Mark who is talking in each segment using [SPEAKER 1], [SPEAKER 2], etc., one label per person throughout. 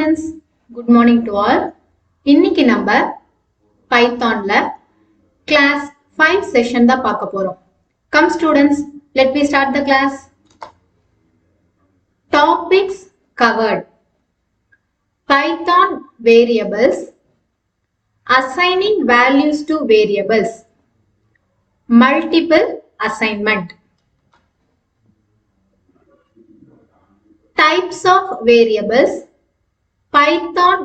[SPEAKER 1] students, good morning to all. இன்னைக்கு நம்ம பைத்தான்ல class 5 session தான் பார்க்க போறோம். Come students, let me start the class. Topics covered: Python variables, assigning values to variables, multiple assignment, types of variables, Python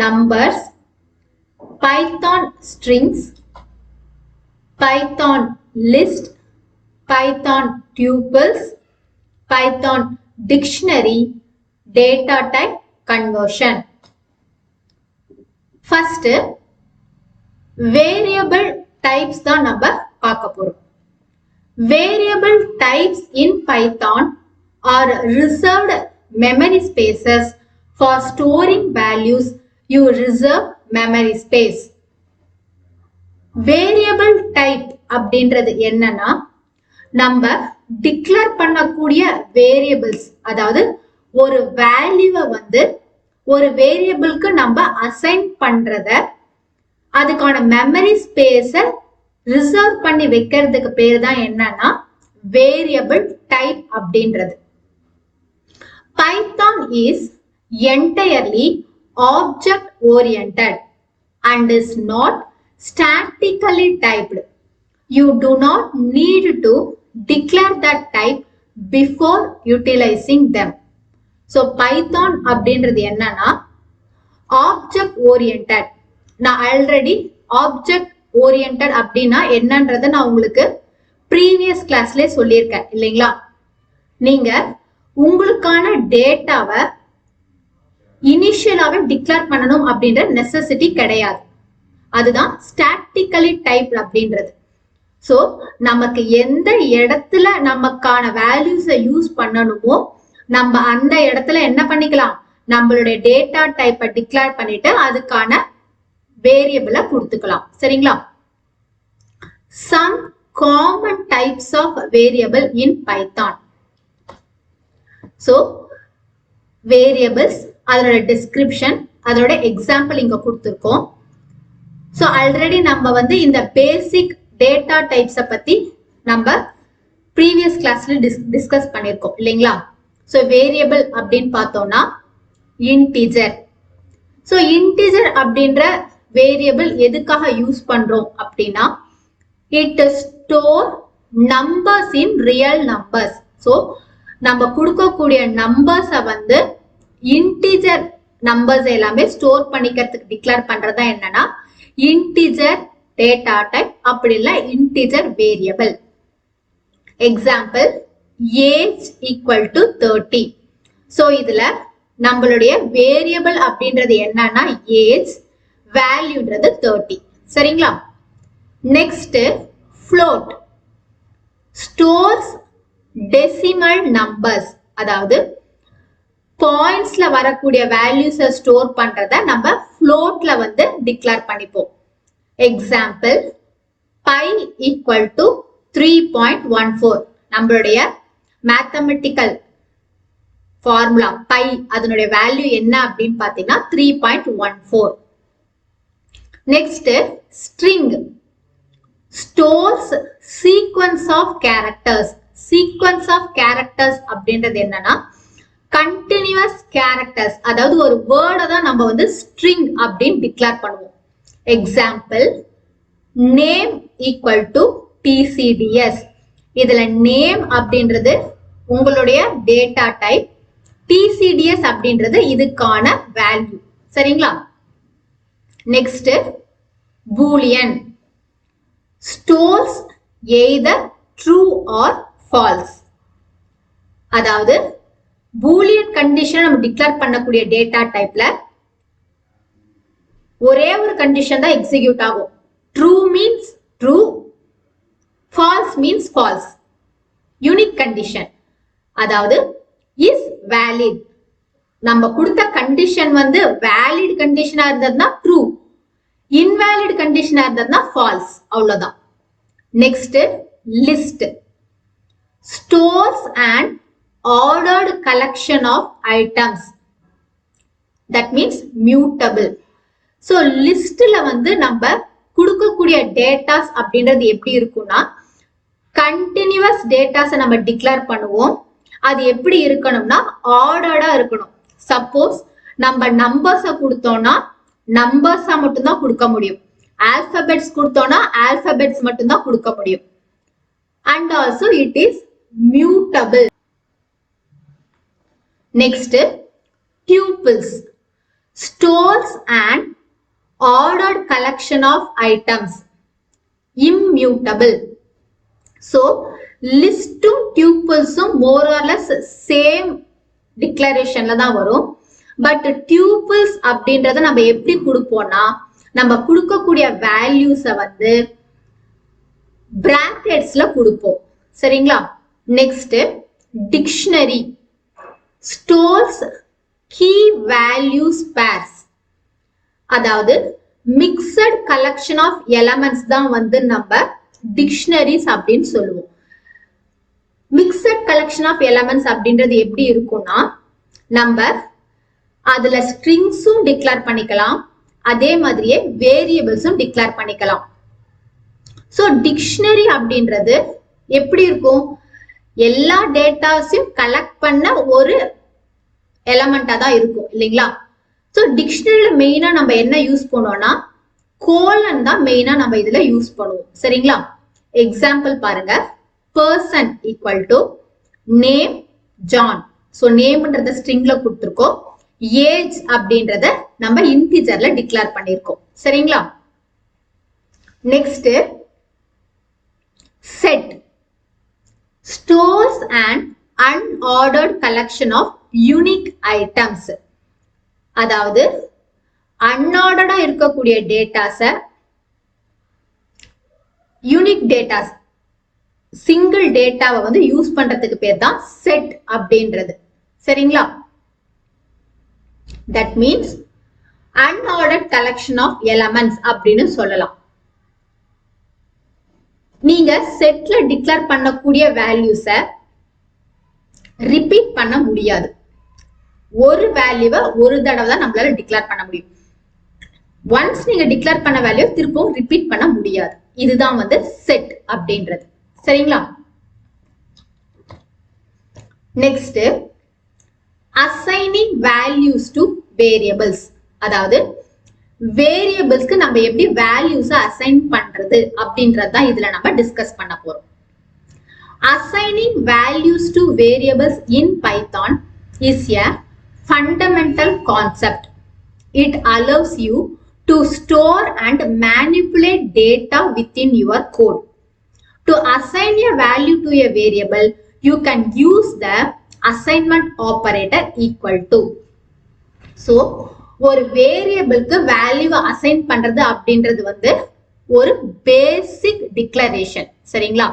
[SPEAKER 1] numbers, Python strings, Python list, Python tuples, Python dictionary, data type conversion. First, variable types தான் நம்ம பார்க்க போறோம். Variable types in Python are reserved memory spaces for storing values. You reserve memory space. Variable type அப்படின்றது என்னன்னா, நம்ம declare பண்ணக்கூடிய variables, அதாவது ஒரு வேல்யூவை வந்து ஒரு வேரியபிளுக்கு நம்ம அசைன் பண்றத, அதுக்கான மெமரி ஸ்பேஸ ரிசர்வ் பண்ணி வைக்கிறதுக்கு பேர் தான் என்னன்னா வேரியபிள் டைப் அப்படின்றது. Python is entirely object oriented and is not statically typed. You do not need to declare that type before utilizing them. So Python அப்படின்றது என்னன்னா object oriented. நான் ஆல்ரெடி object oriented அப்படின்னா என்னன்றதை நான் உங்களுக்கு ப்ரீவியஸ் கிளாஸ்ல சொல்லியிருக்கேன் இல்லைங்களா? நீங்க உங்களுக்கான டேட்டாவை இனிஷியலாவே டிக்ளேர் பண்ணணும் அப்படின்ற நெசசிட்டி கிடையாது. அதுதான் ஸ்டாட்டிக்கலி டைப் அப்படின்றது. சோ நமக்கு எந்த இடத்துல நமக்கான வேல்யூஸை யூஸ் பண்ணணுமோ நம்ம அந்த இடத்துல என்ன பண்ணிக்கலாம், நம்மளுடைய டேட்டா டைப்பை டிக்ளேர் பண்ணிட்டு அதுக்கான வேரியபிளை கொடுத்துக்கலாம். சரிங்களா? Some common types of variable in Python. So variables, அதோட description, அதோட எக்ஸாம்பிள் இங்க கொடுத்திருக்கோம். So ஆல்ரெடி நம்ம வந்து இந்த பேசிக் டேட்டா டைப்ஸை பத்தி நம்ம ப்ரீவியஸ் கிளாஸ்ல டிஸ்கஸ் பண்ணிருக்கோம் இல்லைங்களா? ஸோ வேரியபிள் அப்படின்னு பார்த்தோம்னா இன்டிஜர். ஸோ இன்டிஜர் அப்படின்ற வேரியபிள் எதுக்காக யூஸ் பண்றோம் அப்படின்னா, it store numbers in real numbers. So நம்ம கொடுக்கக்கூடிய நம்பர்ஸை வந்து இன்டிஜர் நம்பர்ஸ் எல்லாமே ஸ்டோர் பண்ணிக்கிறதுக்கு டிக்ளேர் பண்றதா என்னன்னா இன்டிஜர் டேட்டா டைப், அப்படி இல்ல integer variable. Example age equal to 30. So இதுல நம்மளுடைய வேரியபிள் அப்படின்றது என்னன்னா ஏஜ், வேல்யூன்றது 30. சரிங்களா? Next float stores decimal numbers, அதாவது பாயிண்ட்ஸ்ல வரக்கூடிய வேல்யூஸை ஸ்டோர் பண்றத நம்ம floatல வந்து டிக்ளேர் பண்ணிப்போம். Example pi equal to 3.14. நம்மளுடைய மேத்தமெட்டிக்கல் ஃபார்முலா பை, அதனுடைய வேல்யூ என்ன அப்படின்னு பாத்தீங்கன்னா 3.14. Next string stores sequence of characters. Sequence of characters அப்படின்றது என்னன்னா கண்டினியூஸ் கேரக்டர்ஸ், அதாவது ஒரு வேர்டை தான் நம்ம வந்து ஸ்ட்ரிங் அப்படின்னு டிக்ளேர் பண்ணுவோம். Example name equal to DCTS. இதுல நேம் அப்படின்றது உங்களுடைய டேட்டா டைப், டிசிடிஎஸ் அப்படின்றது இதுக்கான வேல்யூ. சரிங்களா? Next Boolean stores either true or false. அதாவது பூலியன் கண்டிஷன் நம்ம டிக்ளேர் பண்ணக்கூடிய டேட்டா டைப்ல ஒரே ஒரு கண்டிஷன் தான் எக்ஸிக்யூட் ஆகும். True means true, false means false. Unique condition, அதாவது இஸ் வேலிட். நம்ம கொடுத்த கண்டிஷன் வந்து வேலிட் கண்டிஷனா இருந்ததுன்னா ட்ரூ, இன்வேலிட் கண்டிஷனா இருந்ததுன்னா ஃபால்ஸ். அவ்வளவுதான். Next list stores and ordered collection of items. That means mutable. So லிஸ்ட்ல வந்து நம்ம கொடுக்கக்கூடிய டேட்டாஸ் அப்படின்றது எப்படி இருக்கும்னா கண்டினியூஸ் டேட்டாஸை நம்ம டிக்ளேர் பண்ணுவோம். அது எப்படி இருக்கணும்னா ஆர்டர்டா இருக்கணும். சப்போஸ் நம்ம நம்பர்ஸை கொடுத்தோம்னா நம்பர்ஸா மட்டும்தான் கொடுக்க முடியும். ஆல்பபெட்ஸ் கொடுத்தோம்னா ஆல்பபெட்ஸ் மட்டும்தான் கொடுக்க முடியும். And also it is mutable. Next tuples, stores and ordered collection of items, immutable. So லிஸ்டும் டியூபிள்ஸும் மோர் ஆர் லெஸ் சேம் டிக்ளரேஷன்ல தான் வரும். பட் டியூபிள்ஸ் அப்படின்றத நம்ம எப்படி கொடுப்போம்னா நம்ம கொடுக்கக்கூடிய வேல்யூஸை வந்து பிராக்கெட்ஸ்ல கொடுப்போம். சரிங்களா? Next dictionary, stores key values pairs. அதாவது மிக்சட் கலெக்ஷன் ஆஃப் எலமெண்ட்ஸ் தான் வந்து நம்ம டிக்ஷனரிஸ் அப்படின்னு சொல்லுவோம். மிக்சட் கலெக்ஷன் ஆஃப் எலமெண்ட்ஸ் அப்படின்றது எப்படி இருக்கும்னா நம்ம அதுல ஸ்ட்ரிங்ஸும் டிக்ளேர் பண்ணிக்கலாம், அதே மாதிரியே வேரியபிள்ஸும் டிக்ளேர் பண்ணிக்கலாம். ஸோ டிக்ஷனரி அப்படின்றது எப்படி இருக்கும்? எல்லா டேட்டாஸையும் கலெக்ட் பண்ண ஒரு எலமெண்டா தான் இருக்கும் இல்லைங்களா? ஸோ டிக்ஷனரியில மெயினா நம்ம என்ன யூஸ் பண்ணுவோம்னா கோலன் தான் மெயினா நம்ம இதுல யூஸ் பண்ணுவோம். சரிங்களா? எக்ஸாம்பிள் பாருங்க. Person equal to name John. So நேம்ன்றத ஸ்ட்ரிங்ல கொடுத்துருக்கோம். ஏஜ் அப்படின்றத நம்ம இன்டிஜர்ல டிக்ளேர் பண்ணிருக்கோம். சரிங்களா? Next set, stores and unordered collection of unique items. அதாவது அன்ஆர்டர்டா இருக்கக்கூடிய டேட்டாஸ யூனிக் டேட்டாஸ் சிங்கிள் டேட்டாவை வந்து யூஸ் பண்றதுக்கு பேர் தான் செட் அப்படின்றது. சரிங்களா? That means unordered collection of elements அப்படின்னு சொல்லலாம். நீங்க செட்ல டிக்ளேர் பண்ணக்கூடிய வேல்யூஸை ரிப்பீட் பண்ண முடியாது. ஒரு வேல்யூவை ஒரு தடவை தான் நம்மளால டிக்ளேர் பண்ண முடியும். ஒன்ஸ் நீங்க டிக்ளேர் பண்ண வேல்யூ திருப்பவும் ரிப்பீட் பண்ண முடியாது. இதுதான் வந்து செட் அப்படின்றது. சரிங்களா? Next assigning values to variables. அதாவது வேரியபிள்ஸ்க்கு நம்ம எப்படி வேல்யூஸ் அசைன் பண்றது அப்படின்றது தான் இதுல நம்ம டிஸ்கஸ் பண்ண போறோம். Assigning values to variables in Python is a fundamental concept. It allows you to store and manipulate data within your code. To assign a value to a variable, you can use the assignment operator equal to. So ஒரு வேரியபிளுக்கு value assign பண்றது அப்படின்றது வந்து ஒரு பேசிக் declaration. சரிங்களா?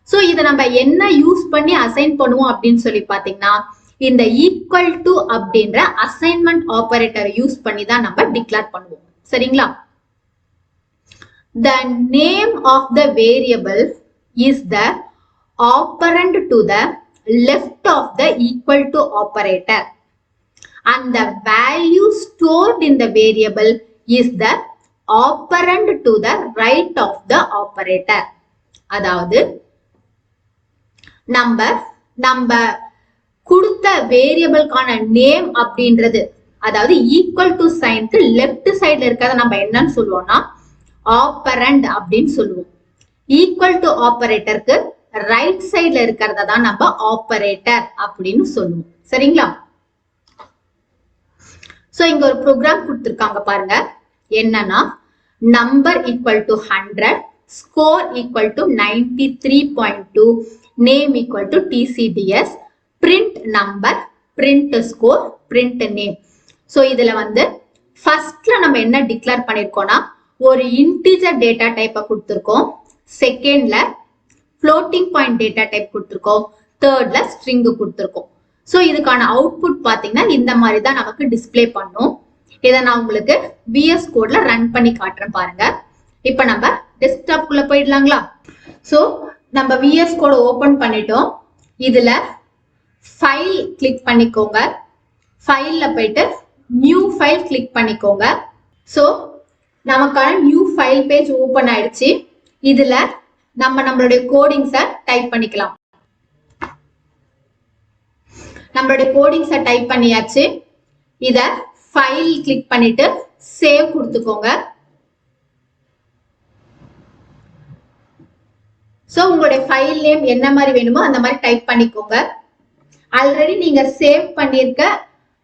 [SPEAKER 1] So இதை நம்ம என்ன use பண்ணி அசைன் பண்ணுவோம் அப்படின்னு சொல்லி பாத்தீங்கன்னா இந்த ஈக்குவல் டு அப்படின்ற அசைன்மெண்ட் ஆபரேட்டர் யூஸ் பண்ணி தான் நம்ம டிக்ளேர் பண்ணுவோம். சரிங்களா? The name of the variable is the operand to the left of the equal to operator and the value stored in the variable is the operand to the right of the operator. அதாவது நம்ம கொடுத்த வேரியபிள்கான name அப்படின்றது அதாவது equal to சைனுக்கு left சைடுல இருக்கிறத நம்ம என்னன்னு சொல்லுவோம்னா ஆப்பரண்ட் அப்படின்னு சொல்லுவோம். ஈக்குவல் டு ஆப்பரேட்டருக்கு ரைட் சைடுல இருக்கிறத தான் நம்ம ஆப்பரேட்டர் அப்படின்னு சொல்லுவோம். சரிங்களா? சோ இங்க ஒரு ப்ரோக்ராம் கொடுத்திருக்காங்க பாருங்க. என்னன்னா number equal to 100, score equal to 93.2, name equal to TCDS, print number, print score, print name. So இதுல வந்து ஃபர்ஸ்ட்ல நம்ம என்ன டிக்ளேர் பண்ணிருக்கோம்னா ஒரு இன்டிஜர் டேட்டா டைப்பை கொடுத்திருக்கோம். செகண்ட்ல ஃப்ளோட்டிங் பாயிண்ட் டேட்டா டைப் கொடுத்திருக்கோம். தேர்ட்ல ஸ்ட்ரிங் கொடுத்திருக்கோம். சோ இதுக்கான அவுட்புட் பாத்தீங்கன்னா இந்த மாதிரி தான் நமக்கு டிஸ்பிளே பண்ணும். இதை நான் உங்களுக்கு VS கோட்ல ரன் பண்ணி காட்டுறேன் பாருங்க. இப்ப நம்ம டெஸ்க்டாப் குள்ள போயிடலாங்களா? சோ நம்ம VS கோட ஓபன் பண்ணிட்டோம். இதுல ஃபைல் கிளிக் பண்ணிக்கோங்க. ஃபைல்ல போயிட்டு நியூ ஃபைல் கிளிக் பண்ணிக்கோங்க. ஸோ நமக்கான நியூ ஃபைல் பேஜ் ஓபன் ஆயிடுச்சு. இதுல நம்மளுடைய கோடிங்ஸை டைப் பண்ணிக்கலாம். நம்மளுடைய கோடிங்ஸை டைப் பண்ணியாச்சு. இத ஃபைல் கிளிக் பண்ணிட்டு சேவ் கொடுத்துக்கோங்க. சோ உங்களுடைய ஃபைல் நேம் என்ன மாதிரி வேணுமோ அந்த மாதிரி டைப் பண்ணிக்கோங்க. ஆல்ரெடி நீங்க சேவ் பண்ணிருக்க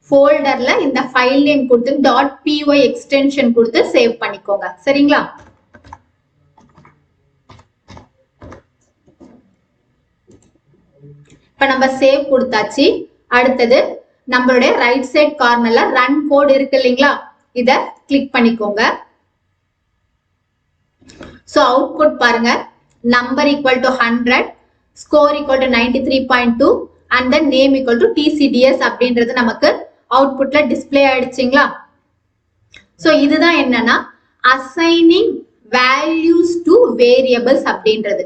[SPEAKER 1] ஃபோல்டர்ல இந்த ஃபைல் நேம் கொடுத்து .py எக்ஸ்டென்ஷன் கொடுத்து சேவ் பண்ணிக்கோங்க. சரிங்களா? இப்ப நம்ம சேவ் கொடுத்தாச்சு. அடுத்தது நம்மளுடைய ரைட் சைட் கார்னர்ல ரன் கோட் இருக்கு இல்லைங்களா, இத கிளிக் பண்ணிக்கோங்க. சோ அவுட்புட் பாருங்க, number equal to 100, score equal to 93.2 and then name equal to TCDS அப்படின்றது நமக்கு அவுட்புட்ல டிஸ்ப்ளே ஆயிடுச்சுங்களா? சோ இதுதான் என்னன்னா assigning values to variables அப்படின்றது.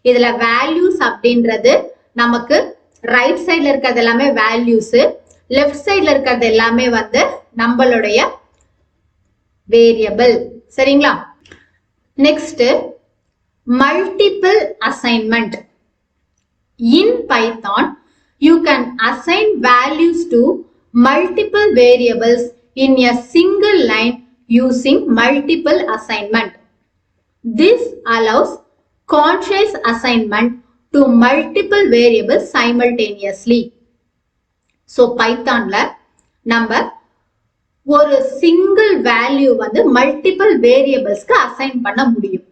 [SPEAKER 1] இதுல values அப்படின்றது நமக்கு ரைட் சைடுல இருக்கிறது எல்லாமே வேல்யூஸ், லெஃப்ட் சைடுல இருக்கிறது எல்லாமே வந்து நம்மளுடைய வேரியபிள். சரிங்களா? Next multiple assignment. In Python, you can assign values to multiple variables in a single line using multiple assignment. This allows conscious assignment to multiple variables simultaneously. So Pythonல நம்ம ஒரு single value வந்து multiple வேரியபிள்ஸ்க்கு assign பண்ண முடியும்.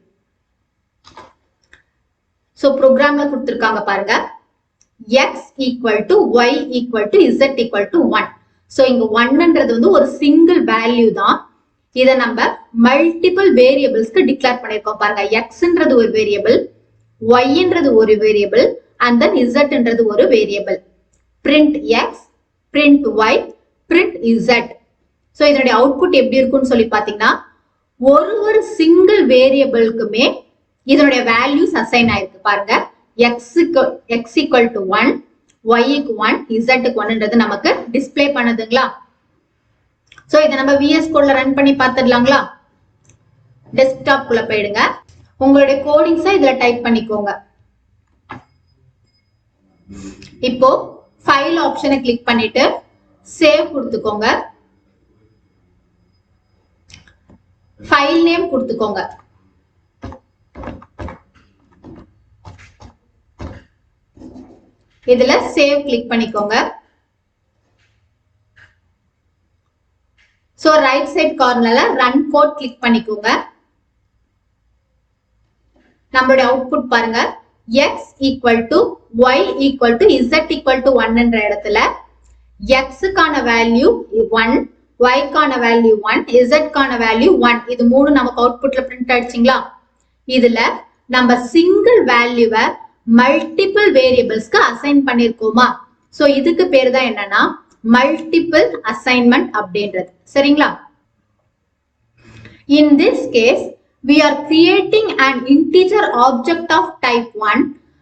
[SPEAKER 1] So ப்ரோக்ராம்ல கொடுத்திருக்காங்க பாருங்க, x equal to y equal to z equal to 1. So இங்க 1ன்றது வந்து ஒரு சிங்கிள் வேல்யூ தான். இத நம்ம மல்டிபிள் வேரியபிள்ஸ்க்கு டிக்ளேர் பண்ணிருக்கோம் பாருங்க. xன்றது ஒரு வேரியபிள், yன்றது ஒரு வேரியபிள் and then zன்றது ஒரு variable. print x, print y, print z. So இதனுடைய அவுட்புட் எப்படி இருக்கும்னு சொல்லி பாத்தீங்கன்னா, ஒரு சிங்கிள் வேரியபிளுக்குமே இதனுடைய வேல்யூஸ் அசைன் ஆயிருக்கு பாருங்க. x equal to 1, y க்கு 1, z க்கு 1ன்றது நமக்கு டிஸ்ப்ளே பண்ணுதுங்களா? சோ இத நம்ம VS கோட்ல ரன் பண்ணி பார்த்துடலாங்களா? டெஸ்க்டாப் குள்ள போயிடுங்க. உங்களுடைய கோடிங்ஸை இதுல டைப் பண்ணிக்கோங்க. இப்போ ஃபைல் ஆப்ஷனை கிளிக் பண்ணிட்டு சேவ் கொடுத்துக்கோங்க. ஃபைல் நேம் கொடுத்துக்கோங்க. இதுல சேவ் கிளிக் பண்ணிக்கோங்க. சோ ரைட் சைட் கார்னர்ல ரன் கோட் கிளிக் பண்ணிக்கோங்க. நம்மளுடைய அவுட்புட் பாருங்க, x equal to y equal to z equal to 1ன்ற இடத்துல x க்கான வேல்யூ 1, y க்கான வேல்யூ 1, z க்கான வேல்யூ 1. இது மூணு நமக்கு அவுட்புட்ல பிரிண்ட் ஆயிடுச்சுங்களா? இதுல நம்ம சிங்கிள் வேல்யூவை மல்டிபிள் வேரியபிள்ஸ்க்கு அசைன் பண்ணிருக்கோமா? சோ இதுக்கு பேரு தான் என்னன்னா மல்டிபிள் அசைன்மெண்ட் அப்படின்றது. சரிங்களா? In this case, we are creating an integer object of type 1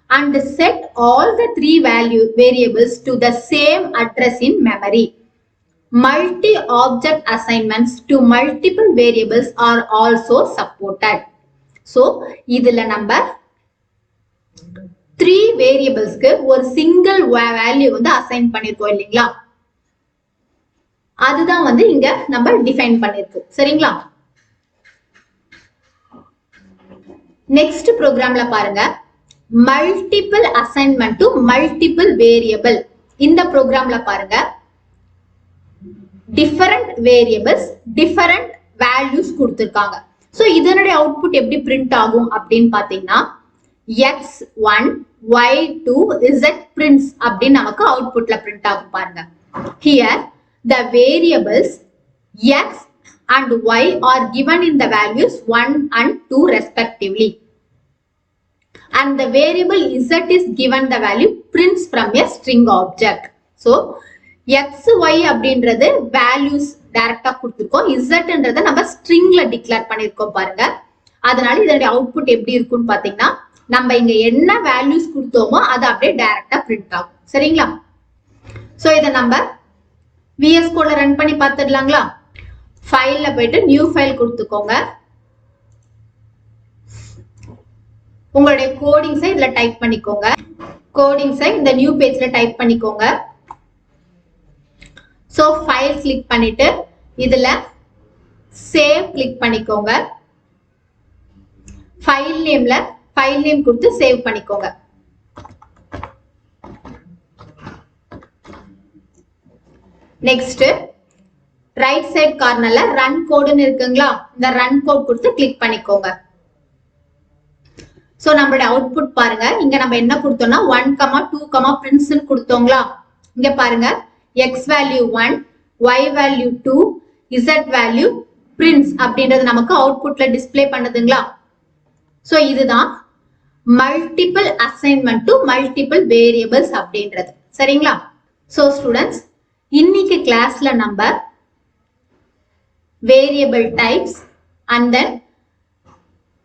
[SPEAKER 1] and set all the three variables to the same address in memory. Multi-object assignments to multiple variables are also supported. So, இதுல நம்ம 3 வேரியபிள்ஸ்க்கு ஒரு single value வந்து assign பண்ணிருக்கோம் இல்லைங்களா? அதுதான் வந்து இங்க நம்ம டிஃபைன் பண்ணிருக்கோம். சரிங்களா? நெக்ஸ்ட் ப்ரோக்ராம்ல பாருங்க, multiple assignment to multiple variable. இந்த ப்ரோக்ராம்ல பாருங்க, டிஃபரண்ட் வேரியபிள்ஸ் டிஃபரண்ட் வேல்யூஸ் கொடுத்திருக்காங்க. சோ இதனுடைய அவுட்புட் எப்படி பிரிண்ட் ஆகும் அப்படின்னு பாத்தீங்கன்னா, x1 y2 z prints அப்படின்னு நமக்கு அவுட்புட்ல பிரிண்ட் ஆகும் பாருங்க. Here the variables x and y are given in the values 1 and 2 respectively, and the variable z is given the value prints from a string object. So x y அப்படின்றது values டைரக்டா கொடுத்திருக்கோம், zன்றதை நம்ம ஸ்ட்ரிங்ல declare பண்ணிருக்கோம் பாருங்க. அதனால இதனுடைய output எப்படி இருக்கும்னு பாத்தீங்கன்னா, நம்ம இங்க என்ன வேல்யூஸ் கொடுத்தோமோ அது அப்படியே டைரக்டா பிரிண்ட் ஆகும். சரிங்களா? சோ இத நம்ம விஎஸ் கோட்ல ரன் பண்ணி பார்த்துடலாங்களா? ஃபைல்ல போயிட்டு நியூ ஃபைல் கொடுத்துக்கோங்க. உங்களுடைய கோடிங்ஸை இதுல டைப் பண்ணிக்கோங்க. கோடிங்ஸை இந்த நியூ பேஜ்ல டைப் பண்ணிக்கோங்க. சோ ஃபைல் கிளிக் பண்ணிட்டு இதுல சேவ் கிளிக் பண்ணிக்கோங்க. ஃபைல் நேம் கொடுத்து சேவ் பண்ணிக்கோங்க. நெக்ஸ்ட் ரைட் சைடு கார்னர்ல ரன் கோடுன்னு இருக்குங்களா? இந்த ரன் கோட் கொடுத்து கிளிக் பண்ணிக்கோங்க. சோ நம்மளோட அவுட்புட் பாருங்க. இங்க நம்ம என்ன கொடுத்தோம்னா 1, 2, prints கொடுத்தோங்களா? இங்க பாருங்க x value 1, y value 2, z value prints அப்படின்றது நமக்கு அவுட்புட்ல டிஸ்ப்ளே பண்ணுதுங்களா? சோ இதுதான் multiple assignment to multiple variables அப்படின்றது. சரிங்களா? சோ ஸ்டூடெண்ட்ஸ், இன்னைக்கு கிளாஸ்ல நம்ம variable types and then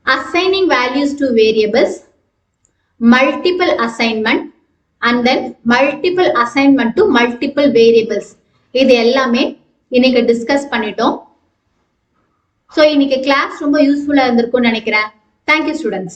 [SPEAKER 1] assigning values to variables, multiple assignment and then multiple assignment to multiple variables இது எல்லாமே இன்னைக்கு டிஸ்கஸ் பண்ணிட்டோம். சோ இன்னைக்கு கிளாஸ் ரொம்ப யூஸ்ஃபுல்லா இருந்திருக்கும்னு நினைக்கிறேன். Thank you students.